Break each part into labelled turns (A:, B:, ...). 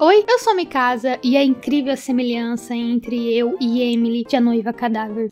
A: Oi, eu sou a Mikasa e é incrível a semelhança entre eu e Emily de A Noiva Cadáver.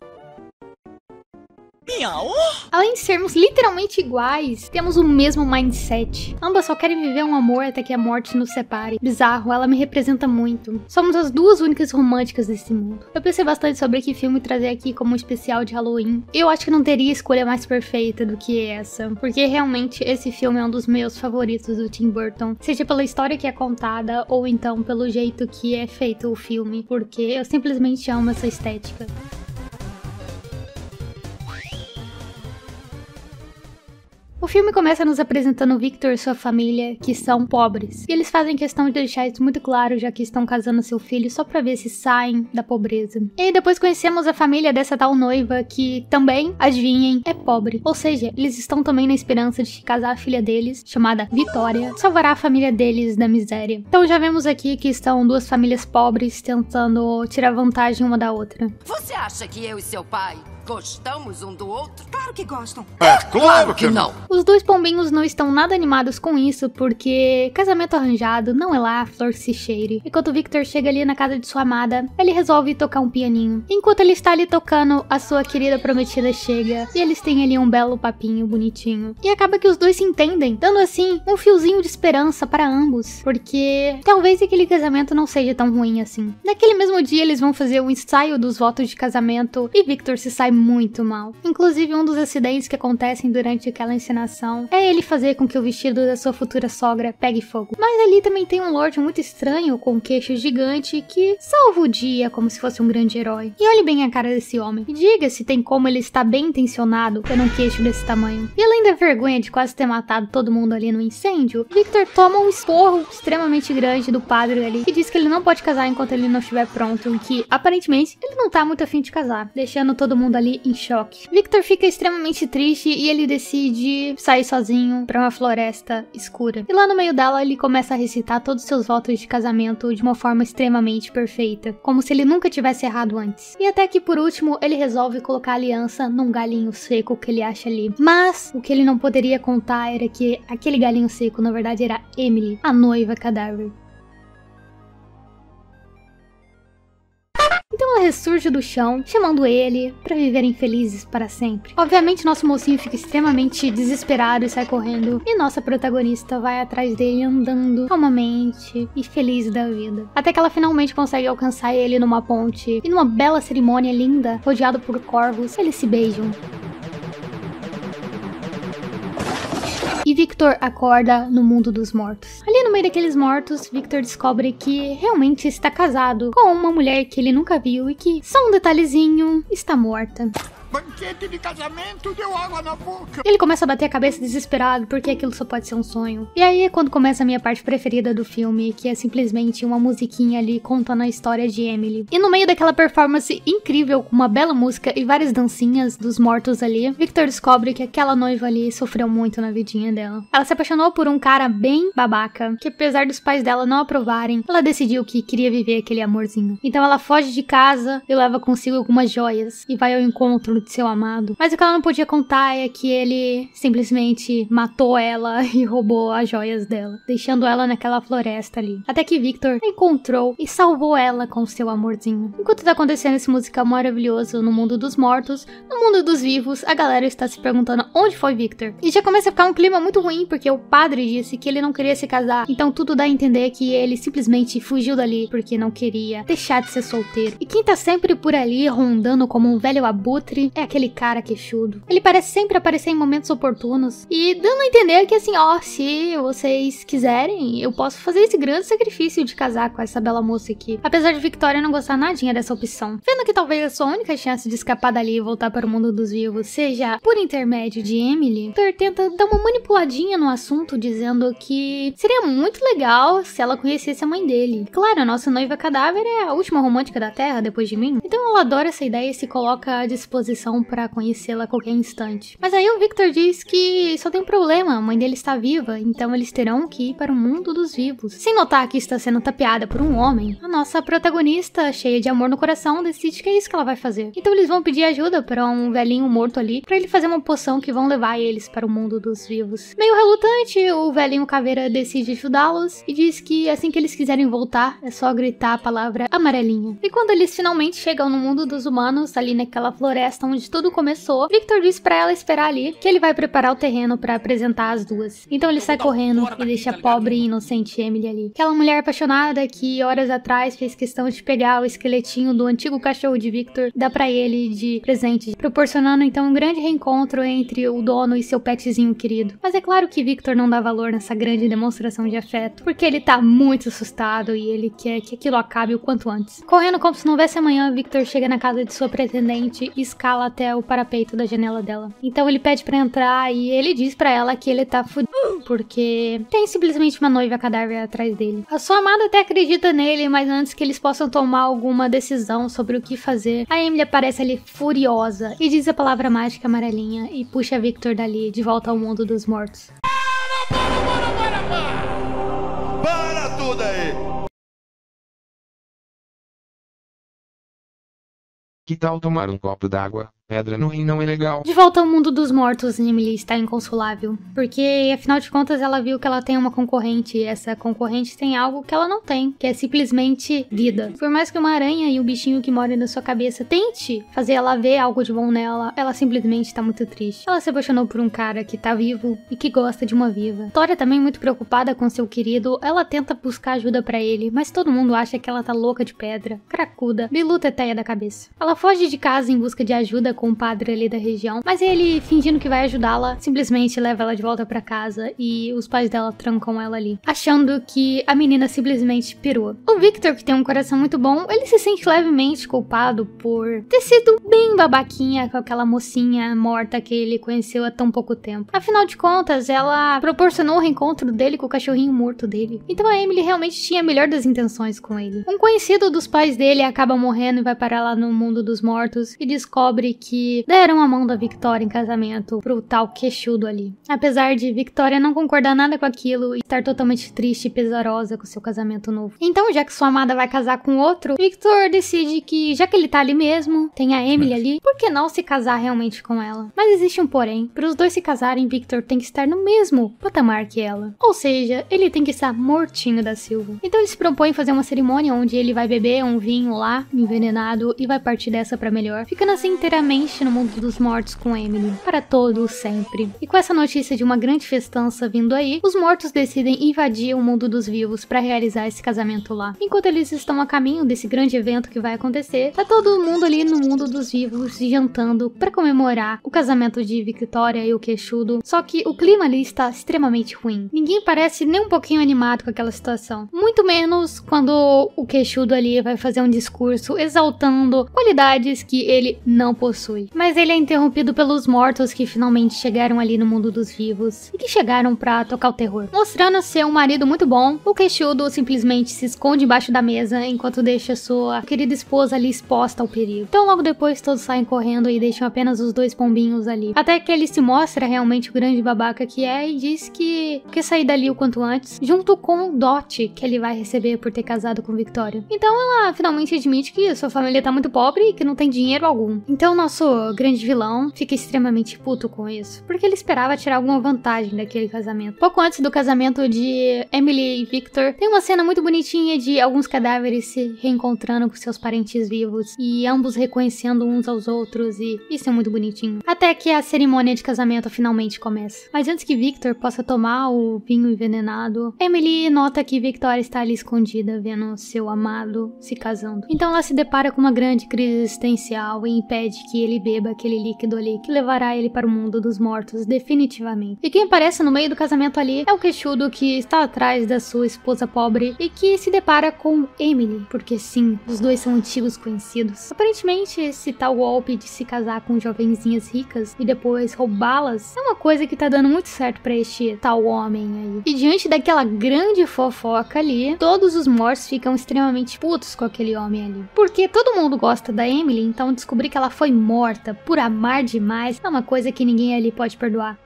A: Além de sermos literalmente iguais, temos o mesmo mindset. Ambas só querem viver um amor até que a morte nos separe. Bizarro, ela me representa muito. Somos as duas únicas românticas desse mundo. Eu pensei bastante sobre que filme trazer aqui como um especial de Halloween. Eu acho que não teria escolha mais perfeita do que essa, porque realmente esse filme é um dos meus favoritos do Tim Burton. Seja pela história que é contada, ou então pelo jeito que é feito o filme, porque eu simplesmente amo essa estética. O filme começa nos apresentando Victor e sua família, que são pobres. E eles fazem questão de deixar isso muito claro, já que estão casando seu filho só pra ver se saem da pobreza. E aí depois conhecemos a família dessa tal noiva, que também, adivinhem, é pobre. Ou seja, eles estão também na esperança de casar a filha deles, chamada Vitória, salvará a família deles da miséria. Então já vemos aqui que estão duas famílias pobres tentando tirar vantagem uma da outra.
B: Você acha que eu e seu pai gostamos um do outro?
C: Claro que gostam.
B: Claro que não.
A: Os dois pombinhos não estão nada animados com isso, porque casamento arranjado não é lá a flor que se cheire. Enquanto Victor chega ali na casa de sua amada, ele resolve tocar um pianinho. Enquanto ele está ali tocando, a sua querida prometida chega, e eles têm ali um belo papinho bonitinho. E acaba que os dois se entendem, dando assim um fiozinho de esperança para ambos, porque talvez aquele casamento não seja tão ruim assim. Naquele mesmo dia eles vão fazer o ensaio dos votos de casamento, e Victor se sai muito mal. Inclusive, um dos acidentes que acontecem durante aquela encenação é ele fazer com que o vestido da sua futura sogra pegue fogo. Mas ali também tem um Lorde muito estranho com um queixo gigante que salva o dia como se fosse um grande herói. E olhe bem a cara desse homem. E diga se tem como ele estar bem intencionado tendo um queixo desse tamanho. E além da vergonha de quase ter matado todo mundo ali no incêndio, Victor toma um esporro extremamente grande do padre ali, que diz que ele não pode casar enquanto ele não estiver pronto, e que aparentemente ele não tá muito afim de casar, deixando todo mundo ali em choque. Victor fica extremamente triste e ele decide sair sozinho pra uma floresta escura. E lá no meio dela ele começa a recitar todos os seus votos de casamento de uma forma extremamente perfeita, como se ele nunca tivesse errado antes. E até que por último ele resolve colocar a aliança num galinho seco que ele acha ali. Mas o que ele não poderia contar era que aquele galinho seco na verdade era Emily, a noiva cadáver. Então ela ressurge do chão, chamando ele pra viverem felizes para sempre. Obviamente nosso mocinho fica extremamente desesperado e sai correndo, e nossa protagonista vai atrás dele andando calmamente e feliz da vida. Até que ela finalmente consegue alcançar ele numa ponte, e numa bela cerimônia linda, rodeado por corvos, eles se beijam. E Victor acorda no mundo dos mortos. Ali no meio daqueles mortos, Victor descobre que realmente está casado com uma mulher que ele nunca viu e que, só um detalhezinho, está morta.
C: Banquete de casamento deu água na boca.
A: Ele começa a bater a cabeça desesperado porque aquilo só pode ser um sonho. E aí é quando começa a minha parte preferida do filme, que é simplesmente uma musiquinha ali contando a história de Emily. E no meio daquela performance incrível, com uma bela música e várias dancinhas dos mortos ali, Victor descobre que aquela noiva ali sofreu muito na vidinha dela. Ela se apaixonou por um cara bem babaca, que apesar dos pais dela não aprovarem, ela decidiu que queria viver aquele amorzinho. Então ela foge de casa e leva consigo algumas joias e vai ao encontro de seu amado. Mas o que ela não podia contar é que ele simplesmente matou ela e roubou as joias dela, deixando ela naquela floresta ali. Até que Victor a encontrou e salvou ela com seu amorzinho. Enquanto tá acontecendo esse musical maravilhoso no mundo dos mortos, no mundo dos vivos, a galera está se perguntando onde foi Victor. E já começa a ficar um clima muito ruim, porque o padre disse que ele não queria se casar. Então tudo dá a entender que ele simplesmente fugiu dali porque não queria deixar de ser solteiro. E quem tá sempre por ali rondando como um velho abutre é aquele cara queixudo. Ele parece sempre aparecer em momentos oportunos e dando a entender que assim, ó, se vocês quiserem, eu posso fazer esse grande sacrifício de casar com essa bela moça aqui. Apesar de Victoria não gostar nadinha dessa opção. Vendo que talvez a sua única chance de escapar dali e voltar para o mundo dos vivos seja por intermédio de Emily, Victor tenta dar uma manipuladinha no assunto, dizendo que seria muito legal se ela conhecesse a mãe dele. Claro, a nossa noiva cadáver é a última romântica da Terra depois de mim, então ela adora essa ideia e se coloca à disposição disposição pra conhecê-la a qualquer instante. Mas aí o Victor diz que só tem um problema, a mãe dele está viva, então eles terão que ir para o mundo dos vivos. Sem notar que está sendo tapeada por um homem, a nossa protagonista, cheia de amor no coração, decide que é isso que ela vai fazer. Então eles vão pedir ajuda para um velhinho morto ali, pra ele fazer uma poção que vão levar eles para o mundo dos vivos. Meio relutante, o velhinho caveira decide ajudá-los e diz que assim que eles quiserem voltar, é só gritar a palavra amarelinha. E quando eles finalmente chegam no mundo dos humanos, ali naquela floresta onde tudo começou, Victor diz pra ela esperar ali, que ele vai preparar o terreno pra apresentar as duas. Então ele sai correndo e deixa a pobre e inocente Emily ali. Aquela mulher apaixonada que horas atrás fez questão de pegar o esqueletinho do antigo cachorro de Victor e dar pra ele de presente, proporcionando então um grande reencontro entre o dono e seu petzinho querido. Mas é claro que Victor não dá valor nessa grande demonstração de afeto, porque ele tá muito assustado e ele quer que aquilo acabe o quanto antes. Correndo como se não houvesse amanhã, Victor chega na casa de sua pretendente e escala até o parapeito da janela dela. Então ele pede pra entrar e ele diz pra ela que ele tá fudido porque tem simplesmente uma noiva cadáver atrás dele. A sua amada até acredita nele, mas antes que eles possam tomar alguma decisão sobre o que fazer, a Emily aparece ali furiosa e diz a palavra mágica amarelinha e puxa Victor dali de volta ao mundo dos mortos.
D: Para tudo aí!
E: Que tal tomar um copo d'água? Pedra no rim não é legal.
A: De volta ao mundo dos mortos, Emily está inconsolável, porque afinal de contas ela viu que ela tem uma concorrente e essa concorrente tem algo que ela não tem, que é simplesmente vida. Por mais que uma aranha e um bichinho que mora na sua cabeça tente fazer ela ver algo de bom nela, ela simplesmente está muito triste. Ela se apaixonou por um cara que tá vivo e que gosta de uma viva. Tória também muito preocupada com seu querido, ela tenta buscar ajuda pra ele, mas todo mundo acha que ela tá louca de pedra, cracuda, bilu teteia da cabeça. Ela foge de casa em busca de ajuda com um padre ali da região, mas ele, fingindo que vai ajudá-la, simplesmente leva ela de volta pra casa e os pais dela trancam ela ali, achando que a menina simplesmente pirou. O Victor, que tem um coração muito bom, ele se sente levemente culpado por ter sido bem babaquinha com aquela mocinha morta que ele conheceu há tão pouco tempo. Afinal de contas, ela proporcionou o reencontro dele com o cachorrinho morto dele. Então a Emily realmente tinha a melhor das intenções com ele. Um conhecido dos pais dele acaba morrendo e vai parar lá no mundo dos mortos e descobre que deram a mão da Victoria em casamento pro tal queixudo ali. Apesar de Victoria não concordar nada com aquilo e estar totalmente triste e pesarosa com seu casamento novo. Então, já que sua amada vai casar com outro, Victor decide que, já que ele tá ali mesmo, tem a Emily ali, por que não se casar realmente com ela? Mas existe um porém. Para os dois se casarem, Victor tem que estar no mesmo patamar que ela. Ou seja, ele tem que estar mortinho da Silva. Então ele se propõe fazer uma cerimônia onde ele vai beber um vinho lá, envenenado, e vai partir dessa pra melhor, ficando assim inteiramente no mundo dos mortos com Emily, para todo sempre. E com essa notícia de uma grande festança vindo aí, os mortos decidem invadir o mundo dos vivos para realizar esse casamento lá. Enquanto eles estão a caminho desse grande evento que vai acontecer, tá todo mundo ali no mundo dos vivos jantando para comemorar o casamento de Victoria e o queixudo, só que o clima ali está extremamente ruim. Ninguém parece nem um pouquinho animado com aquela situação. Muito menos quando o queixudo ali vai fazer um discurso exaltando qualidades que ele não possui. Mas ele é interrompido pelos mortos que finalmente chegaram ali no mundo dos vivos e que chegaram pra tocar o terror. Mostrando ser um marido muito bom, o queixudo simplesmente se esconde embaixo da mesa enquanto deixa sua querida esposa ali exposta ao perigo. Então logo depois todos saem correndo e deixam apenas os dois pombinhos ali. Até que ele se mostra realmente o grande babaca que é e diz que quer sair dali o quanto antes, junto com o dote que ele vai receber por ter casado com Victoria. Então ela finalmente admite que sua família tá muito pobre e que não tem dinheiro algum. Então nosso grande vilão fica extremamente puto com isso, porque ele esperava tirar alguma vantagem daquele casamento. Pouco antes do casamento de Emily e Victor, tem uma cena muito bonitinha de alguns cadáveres se reencontrando com seus parentes vivos e ambos reconhecendo uns aos outros, e isso é muito bonitinho. Até que a cerimônia de casamento finalmente começa. Mas antes que Victor possa tomar o vinho envenenado, Emily nota que Victoria está ali escondida vendo seu amado se casando. Então ela se depara com uma grande crise existencial e impede que ele beba aquele líquido ali que levará ele para o mundo dos mortos definitivamente. E quem aparece no meio do casamento ali é o queixudo que está atrás da sua esposa pobre e que se depara com Emily, porque sim, os dois são antigos conhecidos. Aparentemente esse tal golpe de se casar com jovenzinhas ricas e depois roubá-las é uma coisa que tá dando muito certo pra este tal homem aí. E diante daquela grande fofoca ali, todos os mortos ficam extremamente putos com aquele homem ali. Porque todo mundo gosta da Emily, então descobrir que ela foi morta morta por amar demais é uma coisa que ninguém ali pode perdoar.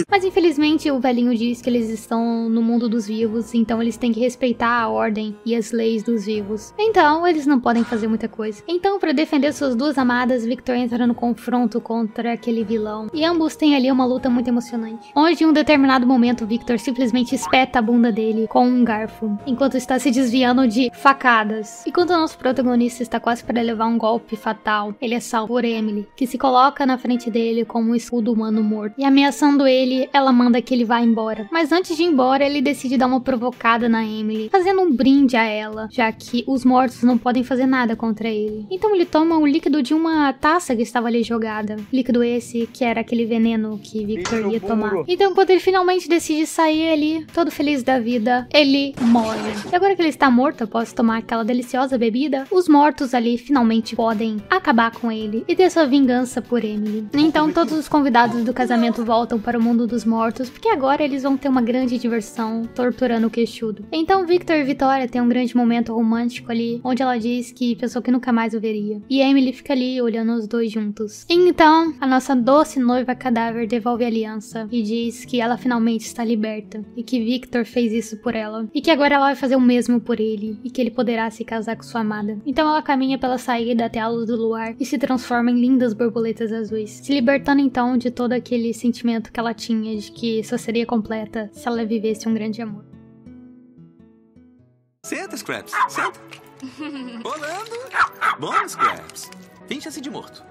A: Mas infelizmente o velhinho diz que eles estão no mundo dos vivos, então eles têm que respeitar a ordem e as leis dos vivos. Então eles não podem fazer muita coisa. Então, para defender suas duas amadas, Victor entra no confronto contra aquele vilão. E ambos têm ali uma luta muito emocionante, onde em um determinado momento Victor simplesmente espeta a bunda dele com um garfo, enquanto está se desviando de facadas. E quando o nosso protagonista está quase para levar um golpe fatal, ele é salvo por Emily, que se coloca na frente dele como um escudo humano morto. E ameaçando ele, ela manda que ele vá embora. Mas antes de ir embora, ele decide dar uma provocada na Emily, fazendo um brinde a ela, já que os mortos não podem fazer nada contra ele. Então ele toma o líquido de uma taça que estava ali jogada. Líquido esse que era aquele veneno que Victor ia tomar. Então quando ele finalmente decide sair ali, todo feliz da vida, ele morre. E agora que ele está morto, após tomar aquela deliciosa bebida, os mortos ali finalmente podem acabar com ele e ter sua vingança por Emily. Então todos os convidados do casamento voltam para o mundo dos mortos, porque agora eles vão ter uma grande diversão torturando o queixudo. Então Victor e Vitória têm um grande momento romântico ali, onde ela diz que pensou que nunca mais o veria. E Emily fica ali olhando os dois juntos. Então a nossa doce noiva cadáver devolve a aliança e diz que ela finalmente está liberta e que Victor fez isso por ela e que agora ela vai fazer o mesmo por ele e que ele poderá se casar com sua amada. Então ela caminha pela saída até a luz do luar e se transforma em lindas borboletas azuis, se libertando então de todo aquele sentimento que ela tinha de que só seria completa se ela vivesse um grande amor.
F: Senta, Scraps, senta. Rolando. Bom, Scraps. Finja-se de morto.